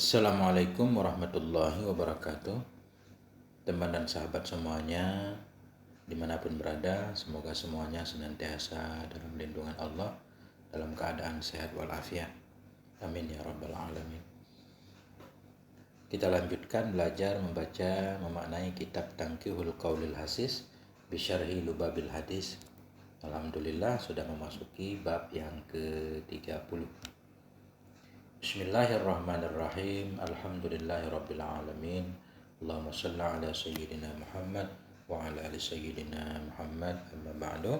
Assalamualaikum warahmatullahi wabarakatuh. Teman dan sahabat semuanya, dimanapun berada, semoga semuanya senantiasa dalam lindungan Allah, dalam keadaan sehat walafiat. Amin ya rabbal alamin. Kita lanjutkan belajar membaca, memaknai kitab Tangkihul Qaulil Hasis Bisyarhi Lubabil Hadis. Alhamdulillah sudah memasuki bab yang ke-30. Bismillahirrahmanirrahim. Alhamdulillahirabbil alamin. Allahumma shalli ala sayyidina Muhammad wa ala ali sayyidina Muhammad. Amma ba'du.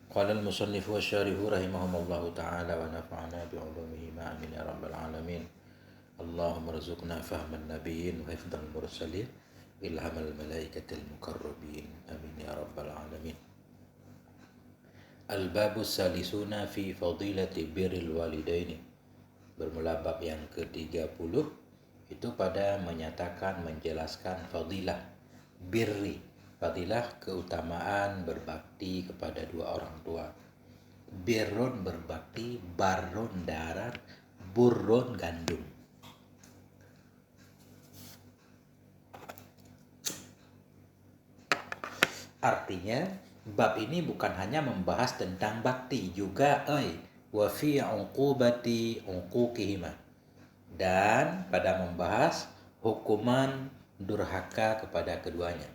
Qala al-musannif wa syarihu rahimahumullahu ta'ala wa nafa'ana bi 'ulumihi ma amin ya rabbal alamin. Allahumma rzuqna fahman nabiyyin wa hifdzal mursalin ilhamal malaikatil muqarrabin. Amin ya rabbal alamin. Al-babu salisuna fi fadilati birril walidaini. Bermula bab yang ke-30 itu pada menyatakan, menjelaskan fadilah birri, fadilah keutamaan berbakti kepada dua orang tua. Birrun berbakti, barrun darat, burrun gandum. Artinya bab ini bukan hanya membahas tentang bakti, juga wa fi uqubati uquqihima, dan pada membahas hukuman durhaka kepada keduanya.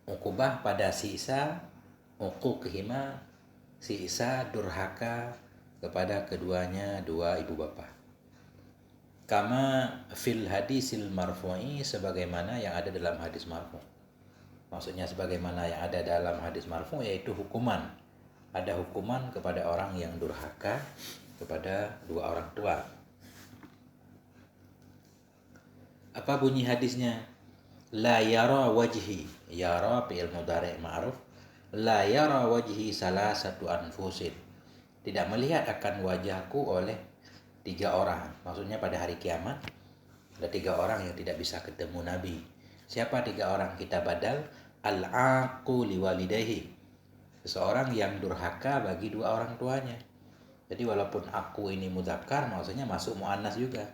Uqubah pada sisa, uquqihima sisa durhaka kepada keduanya, dua ibu bapa. Kama fil hadisil marfu'i, sebagaimana yang ada dalam hadis marfu'. Maksudnya sebagaimana yang ada dalam hadis marfu', yaitu hukuman. Ada hukuman kepada orang yang durhaka kepada dua orang tua. Apa bunyi hadisnya? La yara wajhi, yara fi'il mudhari' ma'ruf. La yara wajhi salasatu anfusin. Tidak melihat akan wajahku oleh tiga orang. Maksudnya pada hari kiamat ada tiga orang yang tidak bisa ketemu Nabi. Siapa tiga orang? Kita badal, al-aqu liwalidayhi, seseorang yang durhaka bagi dua orang tuanya. Jadi walaupun aku ini mudzakkar, maksudnya masuk muannas juga.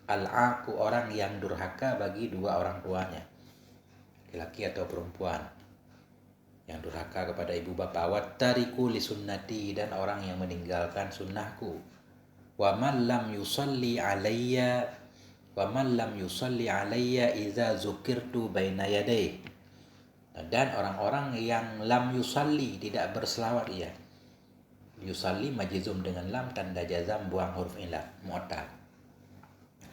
Al-aqu, orang yang durhaka bagi dua orang tuanya, laki-laki atau perempuan, yang durhaka kepada ibu bapa. Wattariku li sunnati, dan orang yang meninggalkan sunnahku. Wa man lam yusalli alayya, wa man lam yusalli alayya idza zukirtu baina yadayhi, dan orang-orang yang lam yusalli, tidak berselawat ia. Yusalli majzum dengan lam, tanda jazam, buang huruf ilah, mu'tal.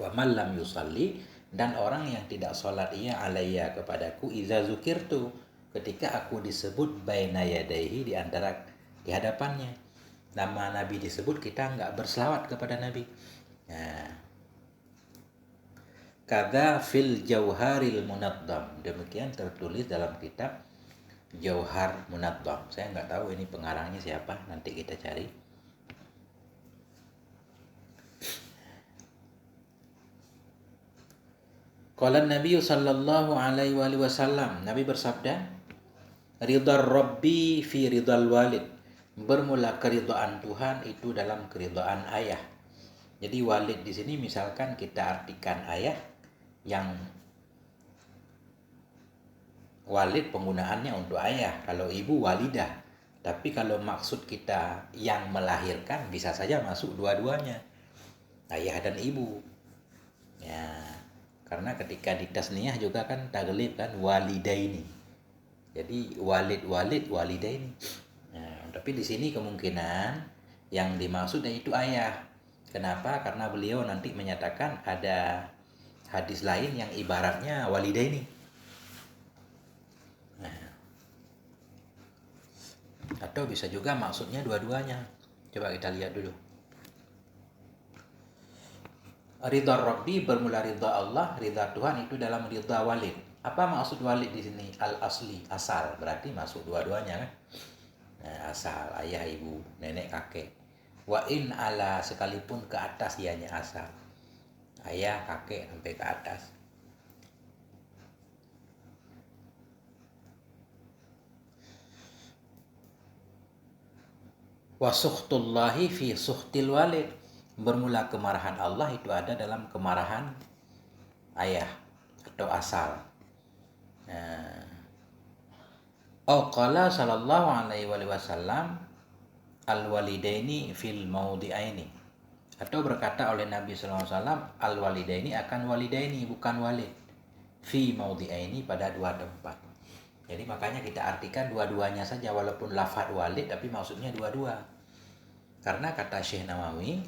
Wa man lam yusalli, dan orang yang tidak salat ia alayya kepadaku, idza zukirtu, ketika aku disebut baina yadaihi, di hadapannya. Nama Nabi disebut, kita enggak berselawat kepada Nabi. Nah, kada fil jauharil munaddam, demikian tertulis dalam kitab Jauhar Munaddam. Saya nggak tahu ini pengarangnya siapa, nanti kita cari. Qala Nabi sallallahu alaihi wasallam, Nabi bersabda, ridar rabbi fi ridal walid, bermula keridhaan Tuhan itu dalam keridhaan ayah. Jadi walid di sini misalkan kita artikan ayah, yang walid penggunaannya untuk ayah, kalau ibu walidah. Tapi kalau maksud kita yang melahirkan, bisa saja masuk dua-duanya, ayah dan ibu. Ya, karena ketika di tasniyah juga kan taglib kan, walidaini. Jadi walid walidaini. Nah, tapi di sini kemungkinan yang dimaksud yaitu ayah. Kenapa? Karena beliau nanti menyatakan ada hadis lain yang ibaratnya walidaini. Nah, atau bisa juga maksudnya dua-duanya. Coba kita lihat dulu. Ridha Rabbi, bermula ridha Allah, ridha Tuhan itu dalam ridha walid. Apa maksud walid di sini? Al-asli, asal, berarti masuk dua-duanya kan? Nah, asal, ayah, ibu, nenek, kakek. Wa in ala, sekalipun ke atas ianya asal, ayah, kakek sampai ke atas. Wa suhtullahi fi suhtil walid, bermula kemarahan Allah itu ada dalam kemarahan ayah atau asal. Qala sallallahu alaihi wasallam al-walidaini fil maudi'aini, atau berkata oleh Nabi sallallahu alaihi wasallam al-walidaini akan walidaini, bukan walid, fi maudi'aini, pada dua tempat. Jadi makanya kita artikan dua-duanya saja, walaupun lafaz walid tapi maksudnya dua-dua. Karena kata Syekh Nawawi,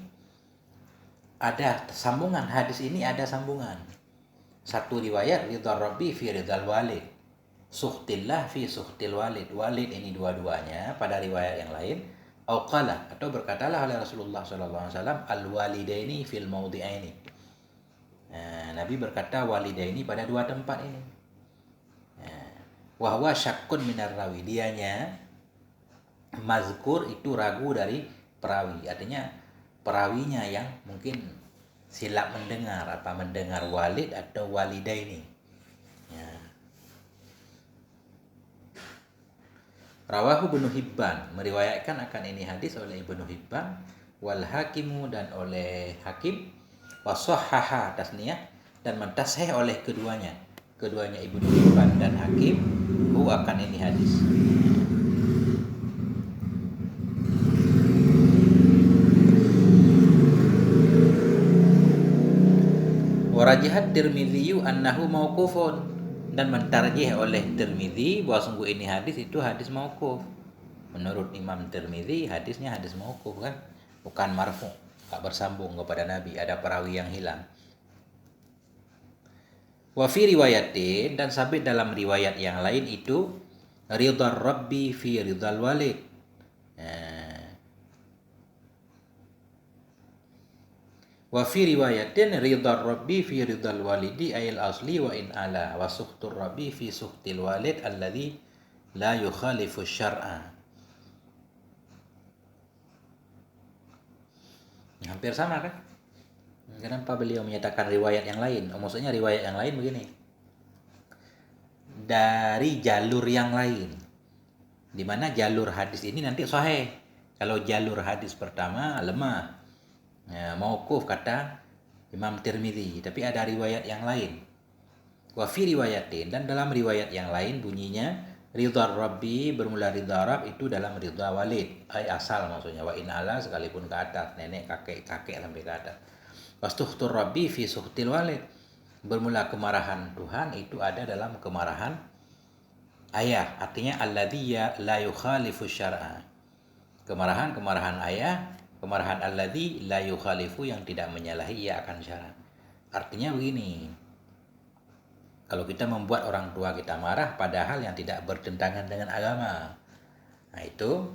ada sambungan hadis ini, ada sambungan. Satu riwayat ridha rabbi fi ridhal walid, suhtillah fi suhtil walid. Walid ini dua-duanya pada riwayat yang lain. Qala, atau berkatalah oleh Rasulullah sallallahu alaihi wasallam al walidaini fil maudi'aini. Nabi berkata walidaini pada dua tempat ini. Wa huwa syakkun minar rawi, dianya mazkur itu ragu dari perawi, artinya perawinya yang mungkin silap mendengar, mendengar walid atau walidaini. Rawahu Ibnu Hibban, meriwayatkan akan ini hadis oleh Ibnu Hibban, wal Hakimu, dan oleh Hakim, wa sahhaha tasniyah, dan mentashih oleh keduanya Ibnu Hibban dan Hakim, akan ini hadis. Warajihat Tirmidzi annahu mauqufun, dan mentarjih oleh Tirmidzi bahwa sungguh ini hadis itu hadis mauquf. Menurut Imam Tirmidzi hadisnya hadis mauquf, kan, bukan marfu, tak bersambung kepada Nabi, ada perawi yang hilang. Wa fi riwayatin, dan sabit dalam riwayat yang lain itu ridhar rabbi fi ridhal walid. Wa fi riwayatin ridhar rabbi fi ridhal walidi ayil asli wa in ala, wa suhtur rabbi fi suhtil walid alladhi la yukhalifu syar'a. Hampir sama kan? Kenapa beliau menyatakan riwayat yang lain? Maksudnya riwayat yang lain begini, dari jalur yang lain, di mana jalur hadis ini nanti sahih. Kalau jalur hadis pertama lemah, mauquf kata Imam Tirmidzi, tapi ada riwayat yang lain. Wa fi riwayatin, dan dalam riwayat yang lain bunyinya ridhar rabbi, bermula ridha Rabb itu dalam ridha walid, asal maksudnya, wa in ala, sekalipun ke atas, nenek, kakek sampai ke atas. Wastuhtur rabbi fi suhtil walid, bermula kemarahan Tuhan itu ada dalam kemarahan ayah, artinya alladzi la yukhalifu syar'a. Kemarahan ayah, kemarahan alladzi la yukhalifu, yang tidak menyalahi ia akan syara. Artinya begini, kalau kita membuat orang tua kita marah padahal yang tidak bertentangan dengan agama, nah itu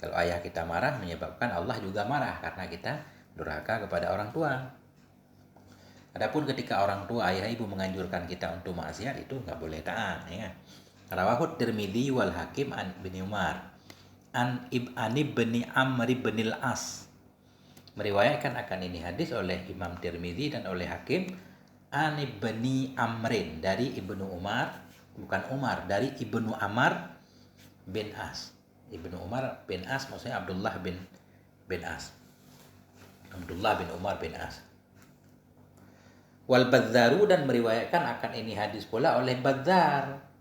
kalau ayah kita marah menyebabkan Allah juga marah karena kita durhaka kepada orang tua. Adapun ketika orang tua, ayah ibu menganjurkan kita untuk maksiat, itu nggak boleh taat, ya. Rawahu Tirmidzi wal Hakim an bin Umar an ibni Amr bin al-As, meriwayatkan akan ini hadis oleh Imam Tirmidzi dan oleh Hakim, an ibni Amrin, dari Ibnu Umar, bukan Umar, dari Ibnu Amr bin As. Ibnu Umar bin As maksudnya Abdullah bin As, Abdullah bin Umar bin As. Wal Badzaru, dan meriwayatkan akan ini hadis pula oleh Badzar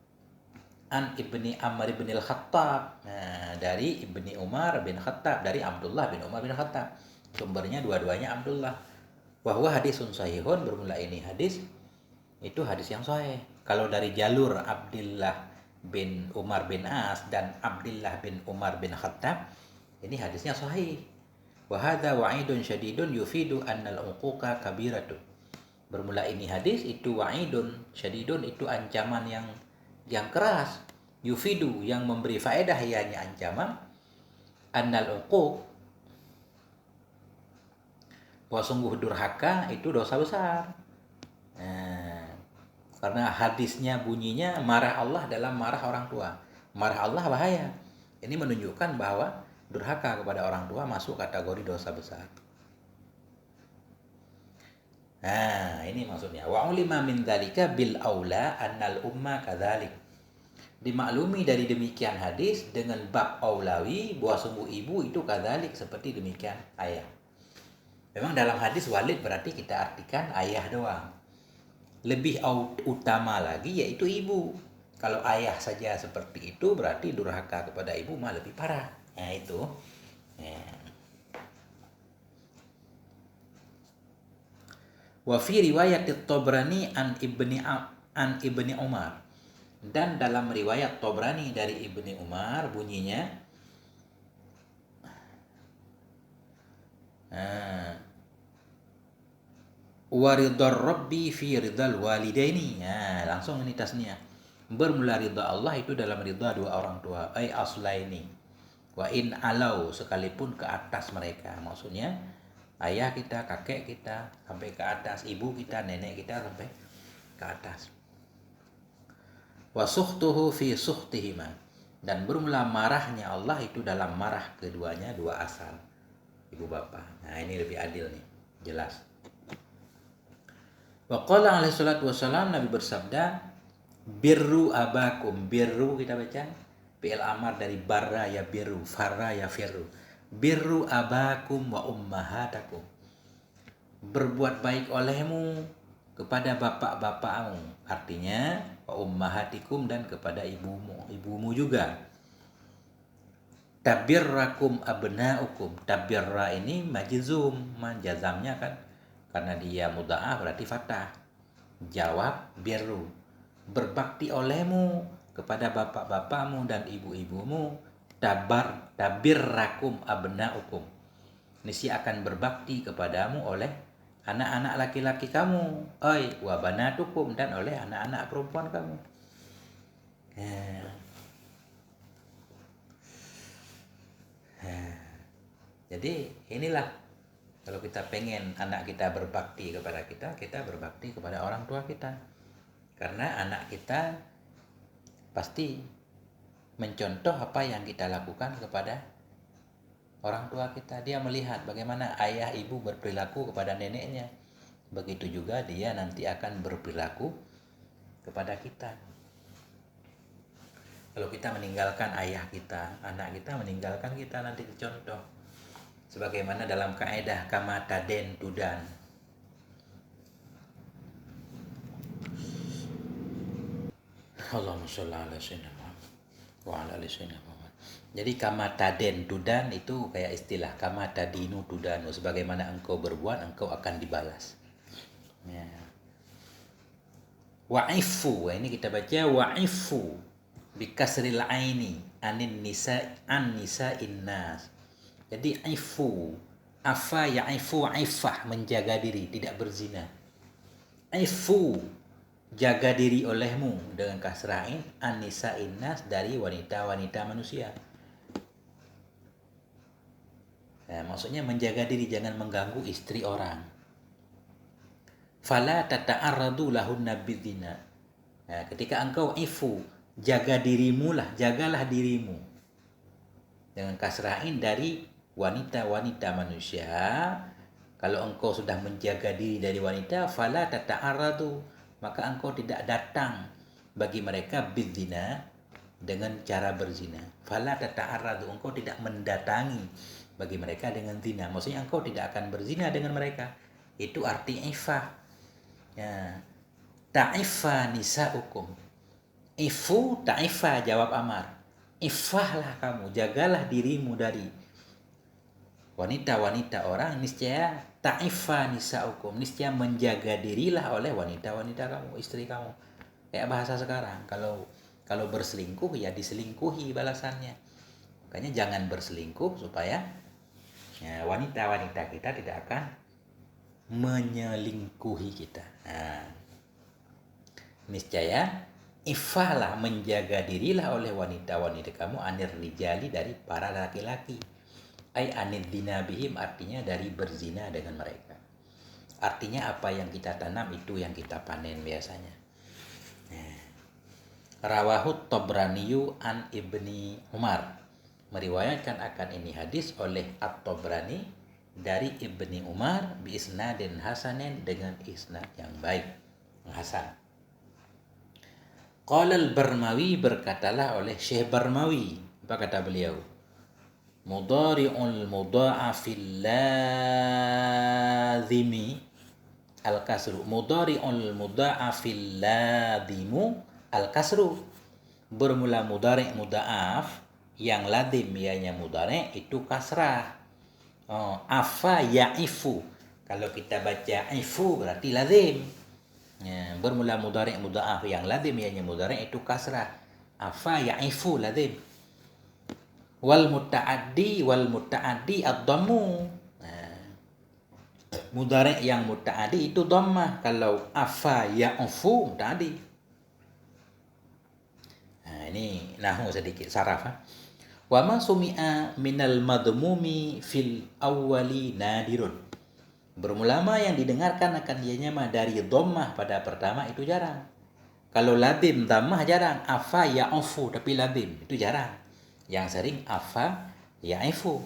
an ibni Amr bin al-Khattab, dari ibni Umar bin Khattab, dari Abdullah bin Umar bin Khattab. Sumbernya dua-duanya Abdullah. Wa huwa hadisun sahihun, bermula ini hadis itu hadis yang sahih. Kalau dari jalur Abdullah bin Umar bin As dan Abdullah bin Umar bin Khattab, ini hadisnya sahih. Wa hadza wa'idun syadidun yufidu annal uquqa kabiratun. Bermula ini hadis itu wa'idun syadidun, itu ancaman yang keras, yufidu, yang memberi faedah, ianya ancaman, annal uquq, bahwa sungguh durhaka itu dosa besar. Karena hadisnya bunyinya marah Allah dalam marah orang tua. Marah Allah bahaya. Ini menunjukkan bahwa durhaka kepada orang tua masuk kategori dosa besar. Ini maksudnya. Wa ulima min dzalika bil aula annal umma kadzalik. Dimaklumi dari demikian hadis dengan bab aulawi bahwa sungguh ibu itu kadzalik, seperti demikian ayah. Memang dalam hadis walid berarti kita artikan ayah doang. Lebih utama lagi yaitu ibu. Kalau ayah saja seperti itu berarti durhaka kepada ibu mah lebih parah. Nah itu. Ya. Wa fi riwayat Tabrani an Ibni Umar. Dan dalam riwayat Tabrani dari Ibni Umar bunyinya waridar rabbi fi ridal walidaini. Nah, langsung ini tasniah. Bermula ridha Allah itu dalam ridha dua orang tua, ai aslaini. Wa in alau, sekalipun ke atas mereka. Maksudnya ayah kita, kakek kita sampai ke atas, ibu kita, nenek kita sampai ke atas. Wa suhtuhu fi suhtihima. Dan bermula marahnya Allah itu dalam marah keduanya, dua asal, ibu bapa. Nah, ini lebih adil nih, jelas. Wa qala alaihi salatu wassalam, Nabi bersabda, birru abakum. Birru kita baca fi'il amar dari barra ya birru, farra ya firru. Birru abakum wa ummahatakum. Berbuat baik olehmu kepada bapak-bapakmu. Artinya wa ummahatikum, dan kepada ibumu juga. Tabirrakum abnaukum. Tabirra ini majzum, jazamnya kan karena dia mudha'af berarti fathah. Jawab birru. Berbakti olehmu kepada bapak-bapakmu dan ibu-ibumu. Tabirrakum abnaukum. Niscaya akan berbakti kepadamu oleh anak-anak laki-laki kamu. Oi wa banatukum, dan oleh anak-anak perempuan kamu. Jadi inilah, kalau kita pengen anak kita berbakti kepada kita, kita berbakti kepada orang tua kita. Karena anak kita pasti mencontoh apa yang kita lakukan kepada orang tua kita. Dia melihat bagaimana ayah ibu berperilaku kepada neneknya. Begitu juga dia nanti akan berperilaku kepada kita. Kalau kita meninggalkan ayah kita, anak kita meninggalkan kita nanti dicontoh. Sebagaimana dalam kaidah kama taden tudan. Allahumma sholli ala sayyidina Muhammad wa ala ali sayyidina Muhammad. Jadi kama taden tudan itu kayak istilah kama tadinu tudanu. Sebagaimana engkau berbuat, engkau akan dibalas. Ya. Wa'ifu, ini kita baca wa'ifu bikasril aini anin nisa an nisa innas. Jadi ifu, afa ya'ifu ifah, menjaga diri, tidak berzina. Ifu, jaga diri olehmu dengan kasrain an nisa innas, dari wanita-wanita manusia. Nah, maksudnya menjaga diri, jangan mengganggu istri orang. Fala tata'arradu lahunna bidzina. Nah, ketika engkau ifu, jaga dirimu lah, jagalah dirimu dengan kasrain dari wanita-wanita manusia. Kalau engkau sudah menjaga diri dari wanita, fala tata'arradu, maka engkau tidak datang bagi mereka bidzina, dengan cara berzina. Fala tata'arradu, engkau tidak mendatangi bagi mereka dengan zina. Maksudnya engkau tidak akan berzina dengan mereka. Itu arti ifah. Ya. Ta'ifa nisa'ukum. Ifu ta'ifa, jawab amar. Ifahlah kamu, jagalah dirimu dari wanita-wanita orang. Niscaya ta'ifa nisa'ukum, niscaya menjaga dirilah oleh wanita-wanita kamu, istri kamu. Kayak bahasa sekarang, kalau berselingkuh ya diselingkuhi balasannya. Makanya jangan berselingkuh supaya ya, wanita-wanita kita tidak akan menyelingkuhi kita. Nah, niscaya ifahlah, menjaga dirilah oleh wanita-wanita kamu, anir rijali, dari para laki-laki. Ai anid dina bihim, artinya dari berzina dengan mereka. Artinya apa yang kita tanam itu yang kita panen biasanya. Rawahut Tabraniyu an Ibni Umar. Meriwayatkan akan ini hadis oleh At-Tabrani dari Ibni Umar bi isnadin hasanin, dengan isnad yang baik, hasan. Qala al-Barmawi, berkatalah oleh Syekh Barmawi, apa kata beliau? Mudhari'ul mudha'afil lazimi al-kasru. Mudhari'ul mudha'afil lazimu al-kasru. Bermula mudhari' mudha'af yang lazim ianya mudhari' itu kasrah. Afa ya'ifu. Kalau kita baca ifu berarti lazim. Ya, bermula mudhari' mudha'af yang lazim ianya mudhari' itu kasrah. Afa ya'ifu lazim. Wal muta'addi ad-dhammu. Mudhari' yang muta'addi itu dhammah. Kalau afa ya'fu muta'addi. Ini nahu sedikit saraf. Wa ma sumi'a minal madmumi fil awwali nadirun. Bermula yang didengarkan akan ianya dari dhammah pada pertama itu jarang. Kalau lazim dhammah jarang. Afa ya'fu tapi lazim itu jarang. Yang sering afa ya'ifu.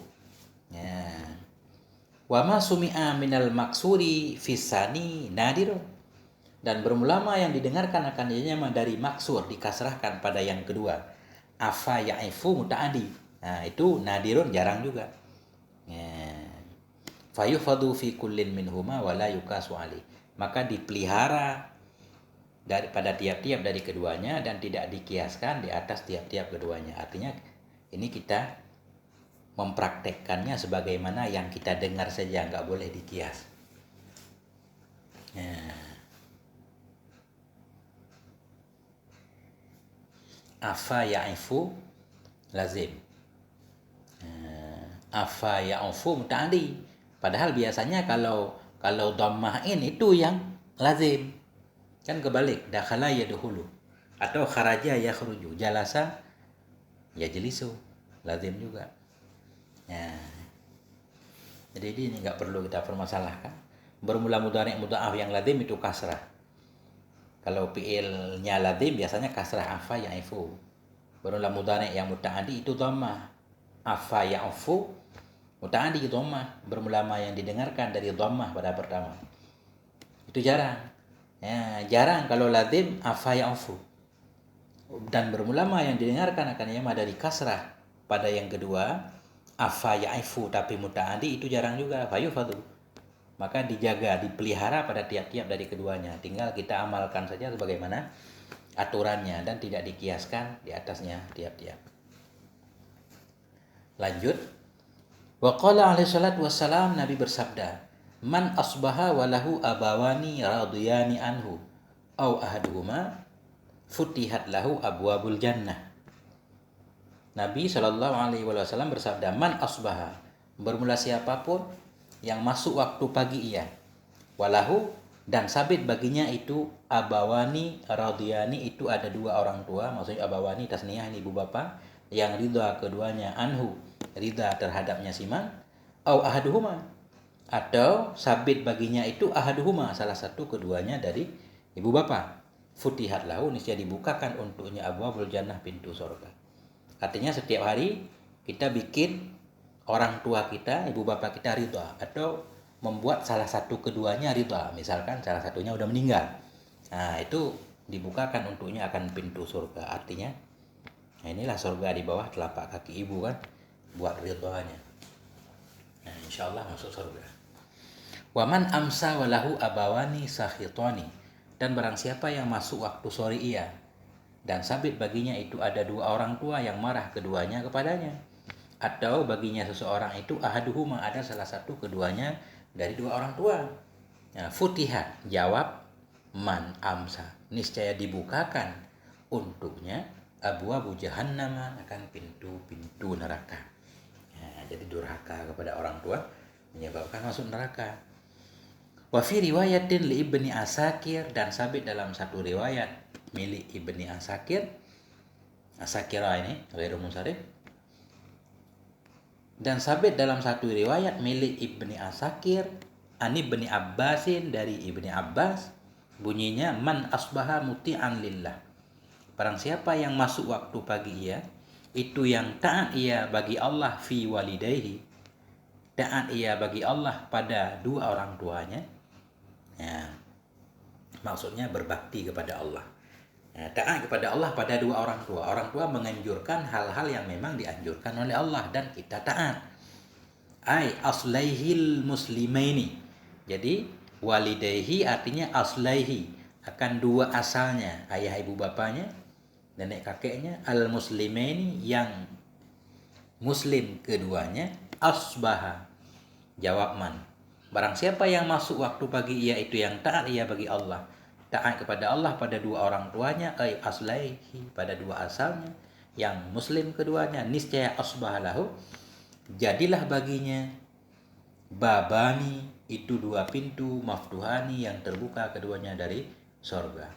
Ya. Wa ma sumi'a minal maksuri fisani nadirun. Dan bermula yang didengarkan akan ianya dari maksur dikasrahkan pada yang kedua. Afa ya'ifu muta'adi. Nah, itu nadirun jarang juga. Ya. Fayufadu fi kullin minhuma wa la yukasu ali. Maka dipelihara daripada tiap-tiap dari keduanya dan tidak dikiaskan di atas tiap-tiap keduanya. Artinya ini kita mempraktekkannya sebagaimana yang kita dengar saja, nggak boleh dikias. Ya. Afa ya'ifu lazim. Afa ya'fu muta'addi. Padahal biasanya kalau dhammahin itu yang lazim. Kan kebalik, dakhala yadkhulu atau kharaja yakhruju, jalasa yajlisu, lazim juga. Ya. Jadi ini nggak perlu kita permasalahkan. Bermula mudhari' mudha'af yang lazim itu kasrah. Kalau fi'ilnya lazim biasanya kasrah afa ya'ifu. Bermula mudhari' yang muta'addi itu dhammah. Afa ya'fu muta'addi dhammah. Bermula yang didengarkan dari dhammah pada pertama. Itu jarang. Ya, jarang kalau lazim afa ya'fu. Dan bermula yang didengarkan akan yama dari kasrah pada yang kedua. Afa ya'ifu tapi muta'addi itu jarang juga. Fayufadu. Maka dijaga, dipelihara pada tiap-tiap dari keduanya. Tinggal kita amalkan saja sebagaimana aturannya dan tidak dikiaskan di atasnya tiap-tiap. Lanjut. Wa qala alaihi salatu wassalam, Nabi bersabda, man asbaha walahu abawani radiyani anhu au ahaduhuma futihat lahu abwabul jannah. Nabi SAW bersabda, man asbaha, bermula siapapun yang masuk waktu pagi ia, walahu, dan sabit baginya itu abawani radiyani, itu ada dua orang tua, maksudnya abawani tasniyah ini ibu bapa, yang ridha keduanya anhu, ridha terhadapnya siman, au ahaduhuma, atau sabit baginya itu ahaduhuma, salah satu keduanya dari ibu bapa, futihat lahu, niscaya dibukakan untuknya abwabul jannah, pintu surga. Artinya setiap hari kita bikin orang tua kita, ibu bapak kita ridha, atau membuat salah satu keduanya ridha. Misalkan salah satunya udah meninggal. Nah, itu dibukakan untuknya akan pintu surga. Artinya, nah inilah surga di bawah telapak kaki ibu kan, buat ridhanya. Nah, insyaallah masuk surga. Waman amsa walahu abawani sakhitani. Dan barang siapa yang masuk waktu sore ia, dan sabit baginya itu ada dua orang tua yang marah keduanya kepadanya. Atau baginya seseorang itu ahaduhuma, ada salah satu keduanya dari dua orang tua. Nah, futihat, jawab man amsa, niscaya dibukakan untuknya abwabu jahannama, akan pintu-pintu neraka. Nah, jadi durhaka kepada orang tua menyebabkan masuk neraka. Wa fi riwayatin li Ibni Asakir, dan sabit dalam satu riwayat milik Ibni Asakir, Asakira ini ghairu munsharif, dan sabit dalam satu riwayat milik Ibni Asakir Ani Ibni Abbasin, dari Ibni Abbas, bunyinya man asbaha muti'an lillah, barang siapa yang masuk waktu pagi ia, itu yang taat ia bagi Allah, fi walidayhi, taat ia bagi Allah pada dua orang tuanya. Ya, maksudnya berbakti kepada Allah. Nah, taat kepada Allah pada dua orang tua. Orang tua menganjurkan hal-hal yang memang dianjurkan oleh Allah dan kita taat. Ai aslaihil muslimaini. Jadi walidayhi artinya aslaihi, akan dua asalnya, ayah ibu bapanya, nenek kakeknya, al muslimaini yang muslim keduanya, asbaha jawab man. Barang siapa yang masuk waktu pagi yaitu yang taat ia bagi Allah. Taat kepada Allah pada dua orang tuanya, ay aslaihi, pada dua asalnya, yang muslim keduanya, niscaya asbah lahu, jadilah baginya, babani, itu dua pintu, maftuhani, yang terbuka keduanya dari sorga.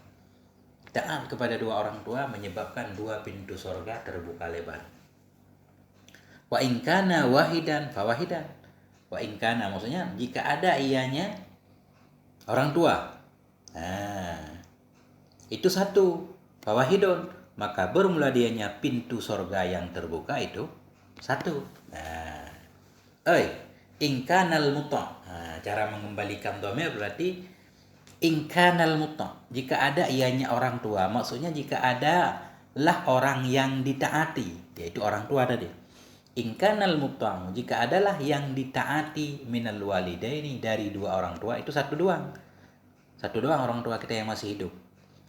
Taat kepada dua orang tua menyebabkan dua pintu sorga terbuka lebar. Wa inkana wahidan fawahidan. Wa inkana maksudnya jika ada ianya orang tua, itu satu, fawahidun, maka bermula dianya pintu sorga yang terbuka itu satu. Ingkanal muta. Cara mengembalikan dhamir berarti ingkanal muta, jika ada ianya orang tua, maksudnya jika ada lah orang yang ditaati, yaitu orang tua tadi. Ingkanal muta, jika adalah yang ditaati, minal walidaini, dari dua orang tua, itu satu doang orang tua kita yang masih hidup.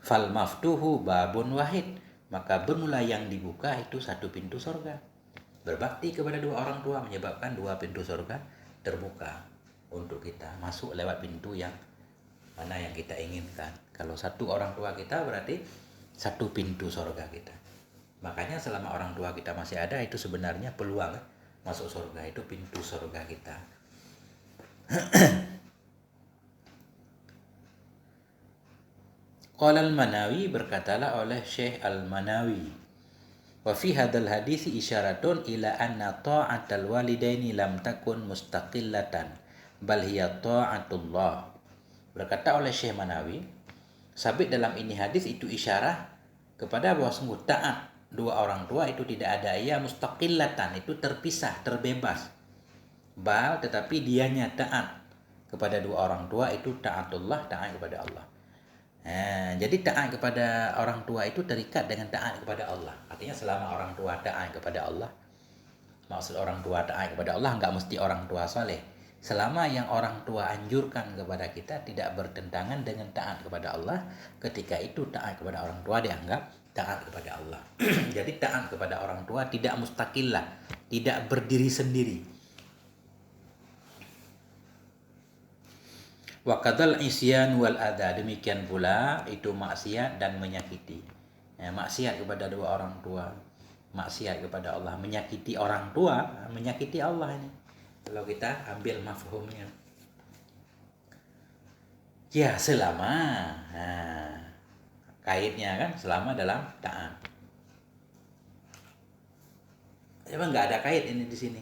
Fal maftuhu babun wahid, maka bermula yang dibuka itu satu pintu surga. Berbakti kepada dua orang tua menyebabkan dua pintu surga terbuka untuk kita masuk lewat pintu yang mana yang kita inginkan. Kalau satu orang tua kita berarti satu pintu surga kita. Makanya selama orang tua kita masih ada, itu sebenarnya peluang masuk surga, itu pintu surga kita. Qala al-Manawi, berkatalah oleh Syekh al-Manawi, wa fi hadzal hadis isyaratun ila anna ta'atal walidaini lam takun mustaqillatan bal hiya ta'atullah. Berkata oleh Syekh Manawi, sabit dalam ini hadis itu isyarah kepada bahwa sungguh taat dua orang tua itu tidak ada ia mustaqillatan, itu terpisah, terbebas. Bal, tetapi dianya taat kepada dua orang tua itu taatullah, taat kepada Allah. Jadi taat kepada orang tua itu terikat dengan taat kepada Allah. Artinya selama orang tua taat kepada Allah, maksud orang tua taat kepada Allah enggak mesti orang tua saleh. Selama yang orang tua anjurkan kepada kita tidak bertentangan dengan taat kepada Allah, ketika itu taat kepada orang tua dianggap taat kepada Allah. Jadi taat kepada orang tua tidak mustaqillah, tidak berdiri sendiri. Wa kadzal isyan wal adza, demikian pula itu maksiat dan menyakiti. Maksiat kepada dua orang tua, maksiat kepada Allah, menyakiti orang tua, menyakiti Allah ini. Kalau kita ambil mafhumnya. Ya selama kaitnya kan selama dalam taat. Emang nggak ada kait ini di sini.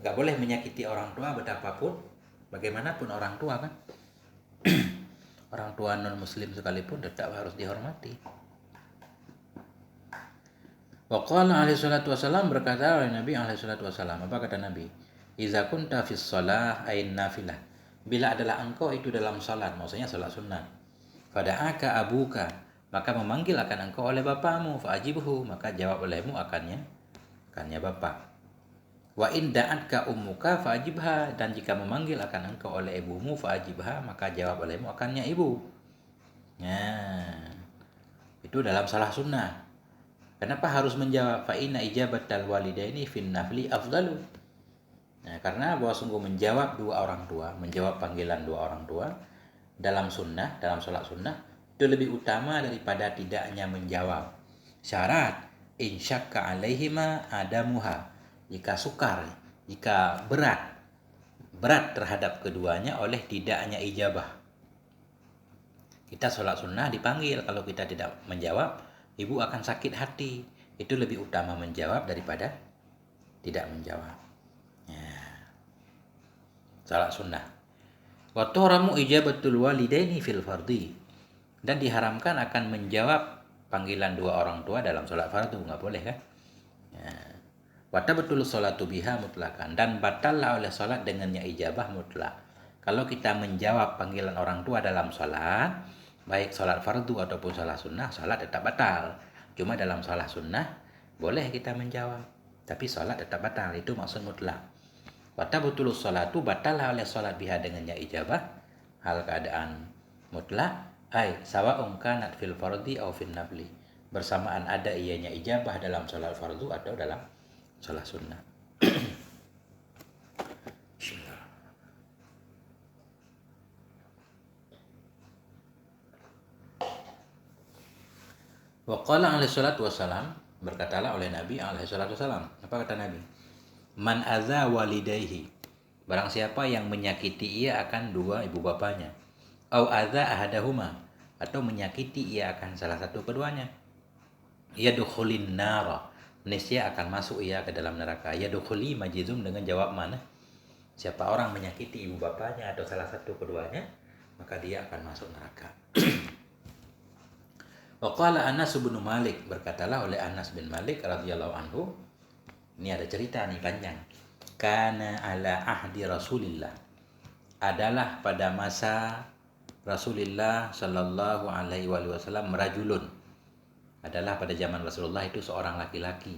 Nggak boleh menyakiti orang tua betapapun, bagaimanapun orang tua kan. Orang tua non muslim sekalipun tetap harus dihormati. Wa qala alaihi salatu wasallam, berkata oleh Nabi alaihi salatu wasallam, apa kata Nabi? Iza kunta fis shalah ain nafilah, bila adalah engkau itu dalam salat, maksudnya salat sunat. Fada'aka abuka, maka memanggil akan engkau oleh bapamu, fa'ajibhu, maka jawab olehmu akannya bapak. Wa in da'atka ummuka fa'ajibha, dan jika memanggil akan engkau oleh ibumu, fa'ajibha, maka jawab olehmu akannya ibu. Itu dalam salah sunnah. Kenapa harus menjawab? Fa inna ijabatal walidaini fin nafli afdalu. Karena bahwa sungguh menjawab dua orang tua, menjawab panggilan dua orang tua dalam sunnah, dalam sholat sunnah, itu lebih utama daripada tidaknya menjawab. Syarat insyakka alaihima adamuha, jika sukar, jika berat terhadap keduanya oleh tidaknya ijabah. Kita sholat sunnah dipanggil, kalau kita tidak menjawab, ibu akan sakit hati. Itu lebih utama menjawab daripada tidak menjawab. Sholat sunnah. Wa tuhramu ijabatul walidaini fil fardhi, dan diharamkan akan menjawab panggilan dua orang tua dalam sholat fardu, nggak boleh kan? Wa tabtul sholatu biha mutlakan, dan batallah oleh sholat dengannya ijabah mutlak. Kalau kita menjawab panggilan orang tua dalam sholat, baik salat fardu ataupun salat sunnah, salat tetap batal. Cuma dalam salat sunnah boleh kita menjawab, tapi salat tetap batal. Itu maksud mutlak. Wa tabtulus salatu, batallah oleh salat biha dengannya ijabah, hal keadaan mutlak, ai sawa'un kanat fil fardi aw fil nafli, bersamaan ada ianya ijabah dalam salat fardu atau dalam salat sunnah. Wa qala alaihi salatu wassalam, berkatalah oleh Nabi alaihi salatu wassalam. Apa kata Nabi? Man adza walidayhi, barang siapa yang menyakiti ia akan dua ibu bapanya, au adza ahadahuma, atau menyakiti ia akan salah satu keduanya, yadkhulin nara, niscaya akan masuk ia ke dalam neraka. Yadkhuli majizum dengan jawab mana? Siapa orang menyakiti ibu bapanya atau salah satu keduanya, maka dia akan masuk neraka. Wa qala Anas bin Malik, berkatalah oleh Anas bin Malik radhiyallahu anhu, ini ada cerita nih panjang. Kana ala ahdi Rasulillah, adalah pada masa Rasulullah sallallahu alaihi wasallam rajulun, adalah pada zaman Rasulullah itu seorang laki-laki.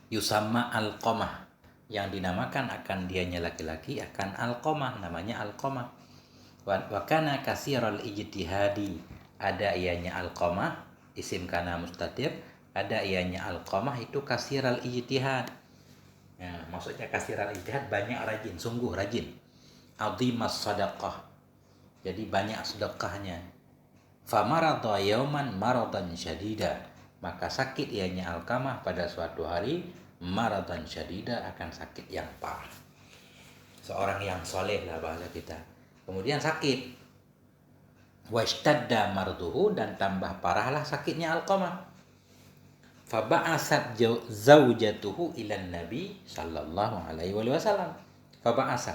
Yusamma Alqamah, yang dinamakan akan dianya laki-laki akan Alqamah, namanya Alqamah. Wa kana kasiral ijtihadi, ada ianya Alqamah, isim kana mustatir, ada ianya Alqamah itu kasiral ijtihad. Ya, maksudnya kasiral ijtihad banyak rajin, sungguh rajin. Azimas sadaqah, jadi banyak sedekahnya. Famarada yauman maradan syadida, maka sakit ianya Alqamah pada suatu hari, maradan syadida, akan sakit yang parah. Seorang yang soleh lah bahasa kita, kemudian sakit. Washtadda marduhu, dan tambah parahlah sakitnya Alqamah. Faba'asat zaujatuhu ilan nabi sallallahu alaihi wasallam. Faba'asat,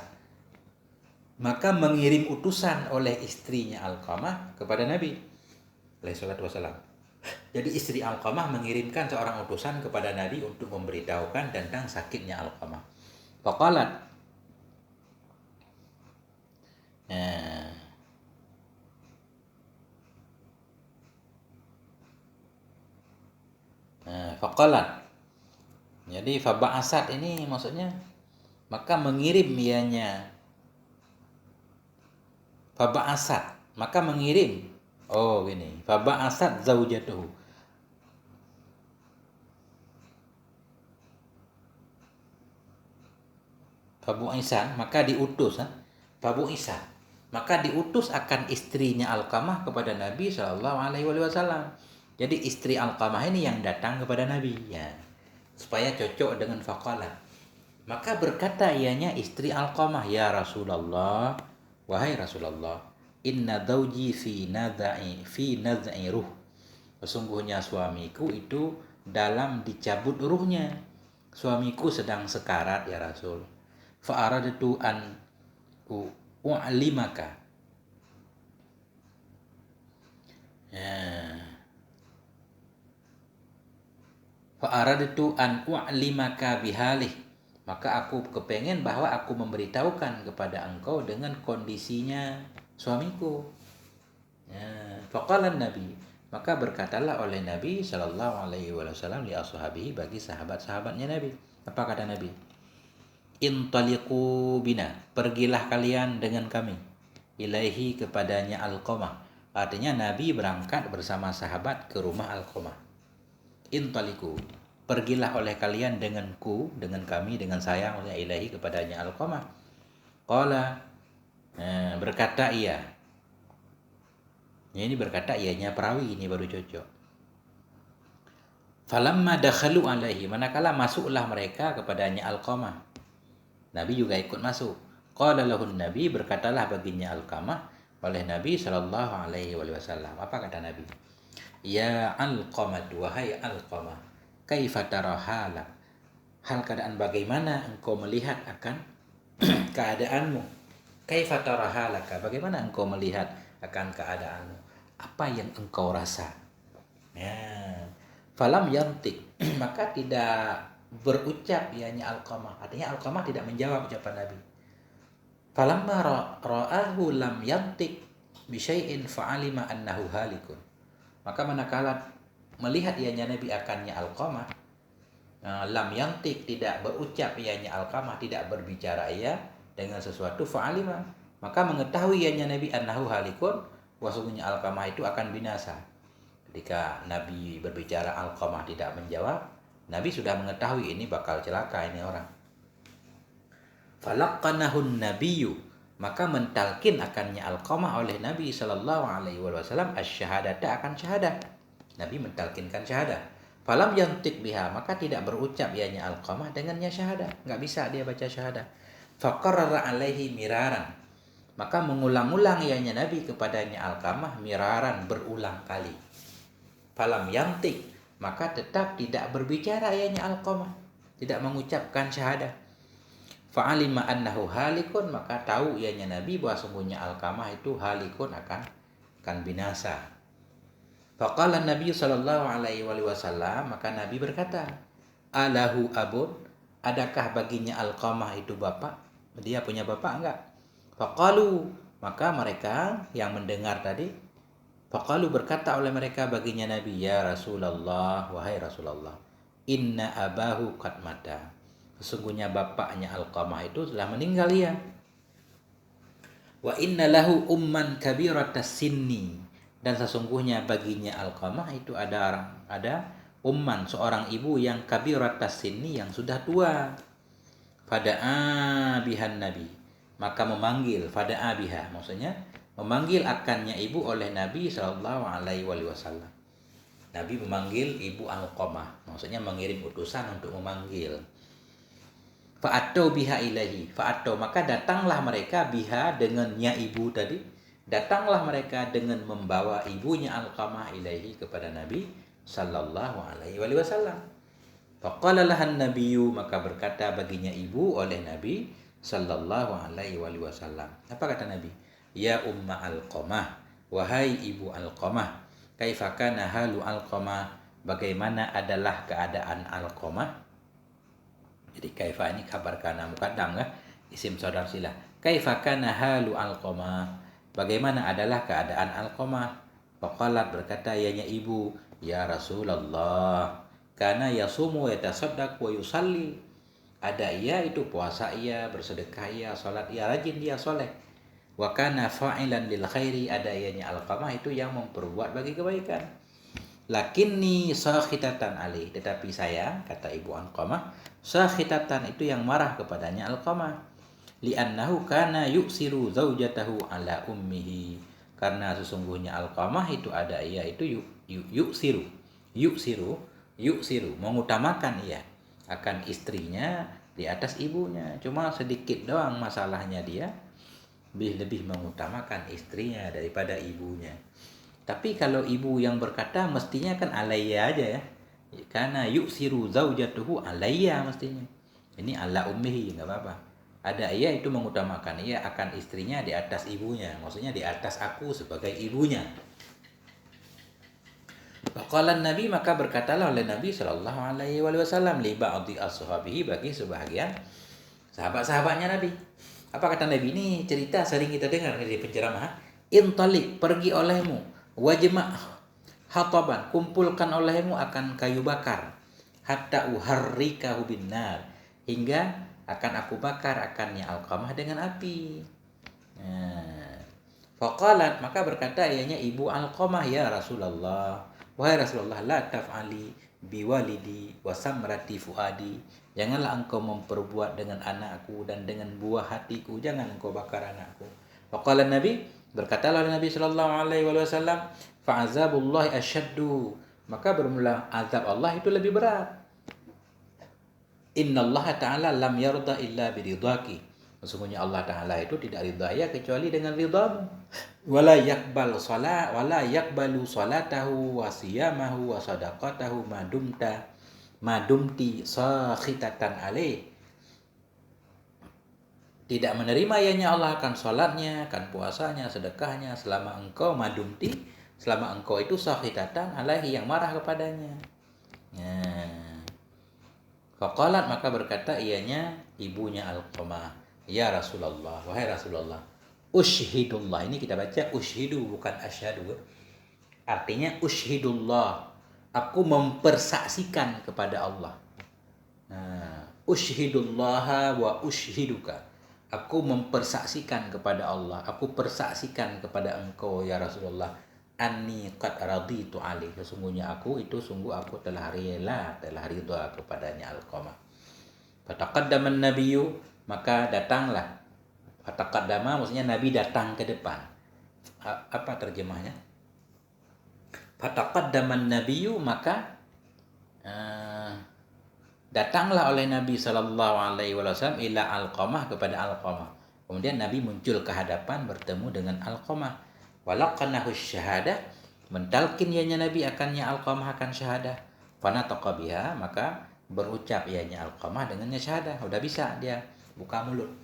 maka mengirim utusan oleh istrinya Alqamah kepada Nabi alaihi salatu wasallam. Jadi istri Alqamah mengirimkan seorang utusan kepada Nabi untuk memberitahukan tentang sakitnya Alqamah. Faqalat, faqalat, jadi faba'asat ini maksudnya maka mengirim ianya. Faba'asat, maka mengirim. Oh gini, faba'asat zaujatuhu, fabu'isan, maka diutus. Fabu'isan, maka diutus akan istrinya Alqamah kepada Nabi sallallahu alaihi wasallam. Jadi istri Alqamah ini yang datang kepada Nabi, ya, supaya cocok dengan faqala. Maka berkata ianya istri Alqamah, ya Rasulullah, wahai Rasulullah, inna zawji fi nadza'i ruh, sesungguhnya suamiku itu dalam dicabut ruhnya. Suamiku sedang sekarat ya Rasul. Fa aradtu an u'limaka, fa aradtu an u'limaka bihalih, maka aku kepengen bahwa aku memberitahukan kepada engkau dengan kondisinya suamiku. Faqala Nabi, maka berkatalah oleh Nabi sallallahu alaihi wasallam li ashabihi, bagi sahabat-sahabatnya Nabi. Apa kata Nabi? Intaliqu bina, pergilah kalian dengan kami, ilaihi, kepadanya Alqamah. Artinya Nabi berangkat bersama sahabat ke rumah Alqamah. Intaliqu, pergilah oleh kalian denganku, dengan kami, dengan saya, maksudnya ilaihi, kepadanya Alqamah. Qala, berkata ia, ini berkata ianya perawi, ini baru cocok. Falamma dakhalu alaihi, manakala masuklah mereka kepadanya Alqamah, Nabi juga ikut masuk. Qala lahun Nabi, berkatalah baginya Alqamah oleh Nabi sallallahu alaihi wasallam. Apa kata Nabi? Ya Alqamah, wahai Alqamah, kaifa tara halak, hal keadaan bagaimana engkau melihat akan keadaanmu. Kaifa tara halaka, bagaimana engkau melihat akan keadaanmu, apa yang engkau rasa. Falam yantik, maka tidak berucap ianya Alqamah. Artinya Alqamah tidak menjawab ucapan Nabi. Falamma ra'ahu lam yantiq bi syai'in fa'alima annahu halikun. Maka manakala melihat ianya Nabi akannya Alqamah, lam yantiq, tidak berucap ianya Alqamah, tidak berbicara ia dengan sesuatu, fa'alima, maka mengetahui ianya Nabi annahu halikun, sesungguhnya Alqamah itu akan binasa. Ketika Nabi berbicara, Alqamah tidak menjawab, Nabi sudah mengetahui ini bakal celaka ini orang. Falaqqanahun nabiyyu, maka mentalkin akannya Alqamah oleh Nabi sallallahu alaihi wasallam asyhadata, akan syahadah. Nabi mentalkinkan syahadah. Falam yantiq biha, maka tidak berucap ianya Alqamah dengannya syahadah, enggak bisa dia baca syahadah. Faqarrara alaihi miraran, maka mengulang-ulang ianya Nabi kepadanya Alqamah miraran, berulang kali. Falam yantiq, maka tetap tidak berbicara ianya Alqamah, tidak mengucapkan syahadah. Fa'alima annahu halikun, maka tahu ianya Nabi bahwa sungguhnya Alqamah itu halikun, akan binasa. Faqala Nabi sallallahu alaihi wasallam, maka Nabi berkata, alahu abun, adakah baginya Alqamah itu bapak? Dia punya bapak enggak? Faqalu, maka mereka yang mendengar tadi, faqalu, berkata oleh mereka baginya Nabi, ya Rasulullah, wahai Rasulullah, inna abahu qad mata, sesungguhnya bapaknya Alqamah itu telah meninggal ya. Wa inna lahu umman kabiratas sinni, dan sesungguhnya baginya Alqamah itu ada umman, seorang ibu yang kabiratas sinni, yang sudah tua. Fada'a bihan Nabi, maka memanggil, fada'a biha, maksudnya memanggil akannya ibu oleh Nabi sallallahu alaihi wasallam. Nabi memanggil ibu Alqamah, maksudnya mengirim utusan untuk memanggil. Fa'atau biha ilahi, fa'atau, maka datanglah mereka biha, dengannya ibu tadi, datanglah mereka dengan membawa ibunya Alqamah ilaihi, kepada Nabi sallallahu alaihi wasallam. Faqala lahan nabiyyu, maka berkata baginya ibu oleh Nabi sallallahu alaihi wasallam. Apa kata Nabi? Ya umma Alqamah, wahai ibu Alqamah, kaifa kana halu Alqamah, bagaimana adalah keadaan Alqamah? Jadi kaifa ini kabar kana muqaddam ya, isim saudar silah. Kaifa kana halu Alqamah, bagaimana adalah keadaan Alqamah? Faqalat, berkata ianya ibu, ya Rasulullah, kana yasumu wa yatasaddaq wa yusalli, ada ia itu puasa ia, bersedekah ia, salat ia, rajin dia soleh. Wa kana fa'ilan lil khairi, ada ianya Alqamah itu yang memperbuat bagi kebaikan. Lakinni sakhitatan alaih, tetapi saya, kata ibu Alqamah, sakhitatan itu yang marah kepadanya Alqamah. Li'annahu kana yuksiru zaujatahu ala ummihi, karena sesungguhnya Alqamah itu ada ia itu yuksiru, mengutamakan ia akan istrinya di atas ibunya. Cuma sedikit doang masalahnya, dia lebih mengutamakan istrinya daripada ibunya. Tapi kalau ibu yang berkata, mestinya kan alayya aja ya, karena yuksiru zaujatuhu alayya, mestinya ini ala ummihi, nggak apa-apa. Ada ia itu mengutamakan ia akan istrinya di atas ibunya, maksudnya di atas aku sebagai ibunya. Faqala Nabi, maka berkatalah oleh Nabi sallallahu alaihi wasallam li ba'dhi ashabihi, bagi sebahagian sahabat-sahabatnya Nabi. Apa kata Nabi? Ini cerita sering kita dengar dari penceramah. Intalik, pergi olehmu, wajma' hataban, kumpulkan olehmu akan kayu bakar, hatta uharrikahu binnar, hingga akan aku bakar akannya Alqamah dengan api. Faqalat, maka berkata ianya ibu Alqamah, ya Rasulullah, wahai Rasulullah, la taf'ali biwalidi wa samrati fuadi, janganlah engkau memperbuat dengan anakku dan dengan buah hatiku, jangan engkau bakar anakku. Faqala Nabi, berkatalah Nabi sallallahu alaihi wasallam, fa'azabullahi asyaddu, maka bermula azab Allah itu lebih berat. Innallaha ta'ala lam yarda illa biridhaki, sesungguhnya Allah Ta'ala itu tidak ridha kecuali dengan ridhamu. Wala yakbalu salatahu wa siyamahu wa sadaqatahu madumti sakhitatan alaih, tidak menerima ianya Allah akan salatnya, akan puasanya, sedekahnya, selama engkau madumti, selama engkau itu sakhitatan alaihi, yang marah kepadanya. Faqalat, maka berkata ianya ibunya Alqamah, Ya Rasulullah, wahai Rasulullah, ushhidullah. Ini kita baca ushhidu bukan asyhadu. Artinya ushhidullah, aku mempersaksikan kepada Allah. Nah, ushhidullaha wa ushhiduka. Aku mempersaksikan kepada Allah, aku persaksikan kepada engkau ya Rasulullah, anni qad raditu alaih. Sesungguhnya aku telah ridha kepadanya Alqamah. Fataqaddama an-nabiyyu, maka datanglah. Fataqaddama maksudnya Nabi datang ke depan. Apa terjemahnya? Fataqaddama an-nabiyyu, maka datanglah oleh Nabi sallallahu alaihi wasallam ila Alqamah, kepada Alqamah. Kemudian Nabi muncul ke hadapan bertemu dengan Alqamah. Walaqanahu syahadah, mentalkin ianya Nabi akannya Alqamah akan syahadah. Fanataqa biha, maka berucap ianya Alqamah dengannya syahadah. Udah bisa dia buka mulut,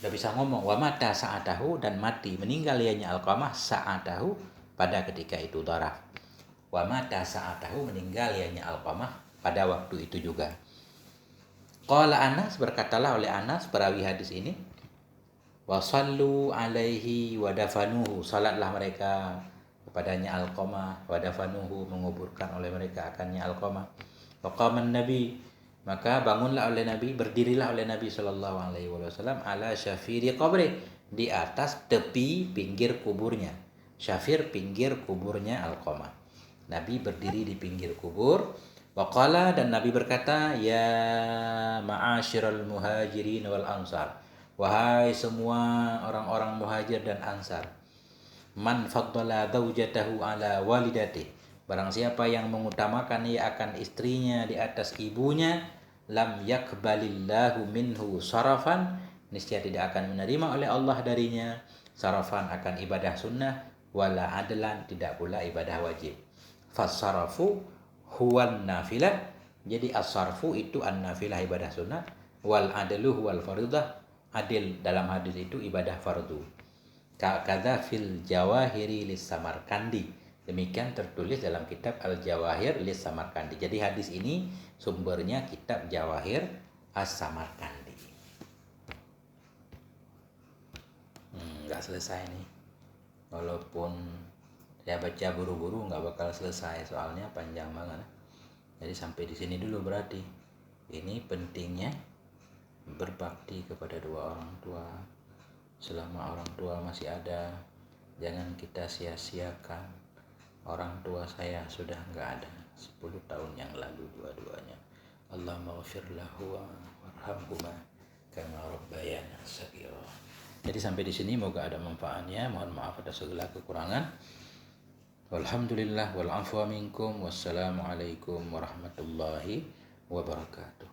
udah bisa ngomong. Wa mata sa'atahu, dan mati meninggal ianya Alqamah sa'atahu, pada ketika itu darah. Wa mata sa'atahu, meninggal ianya Alqamah pada waktu itu juga. Qala Anas, berkatalah oleh Anas perawi hadis ini, wa sallu alaihi wa dafanuhu, salatlah mereka kepadanya Alqamah, wa dafanuhu, menguburkan oleh mereka akannya Alqamah. Wa qaman nabi, maka bangunlah oleh Nabi, berdirilah oleh Nabi sallallahu alaihi wasallam ala syafiri qabri, di atas tepi pinggir kuburnya. Syafir, pinggir kuburnya Alqamah. Nabi berdiri di pinggir kubur. Waqala, dan Nabi berkata, ya ma'asyiral muhajirin wal ansar, wahai semua orang-orang muhajir dan ansar, man faddala zawjatahu ala walidati, barang siapa yang mengutamakan ia akan istrinya di atas ibunya, lam yakbalillahu minhu sarafan, niscaya tidak akan menerima oleh Allah darinya sarafan, akan ibadah sunnah, wala adlan, tidak pula ibadah wajib. Fasarafu huwan nafilah, jadi as-sarfu itu an-nafilah, ibadah sunnah, wal adlu huwal fardhah, adil dalam hadis itu ibadah fardu. Kadza fil jawahiri lis Samarkandi, demikian tertulis dalam kitab Al-Jawahir lis Samarkandi. Jadi hadis ini sumbernya kitab Jawahir As-Samarkandi. Nggak selesai nih, walaupun saya baca buru-buru nggak bakal selesai, soalnya panjang banget. Jadi sampai di sini dulu berarti. Ini pentingnya berbakti kepada dua orang tua. Selama orang tua masih ada, jangan kita sia-siakan. Orang tua saya sudah nggak ada 10 tahun yang lalu dua-duanya. Allahumma ghafir lahu warhamhuma kama rabbayana shaghira. Jadi sampai di sini, moga ada manfaatnya. Mohon maaf atas segala kekurangan. Walhamdulillah wal afwa minkum. Wassalamualaikum warahmatullahi wabarakatuh.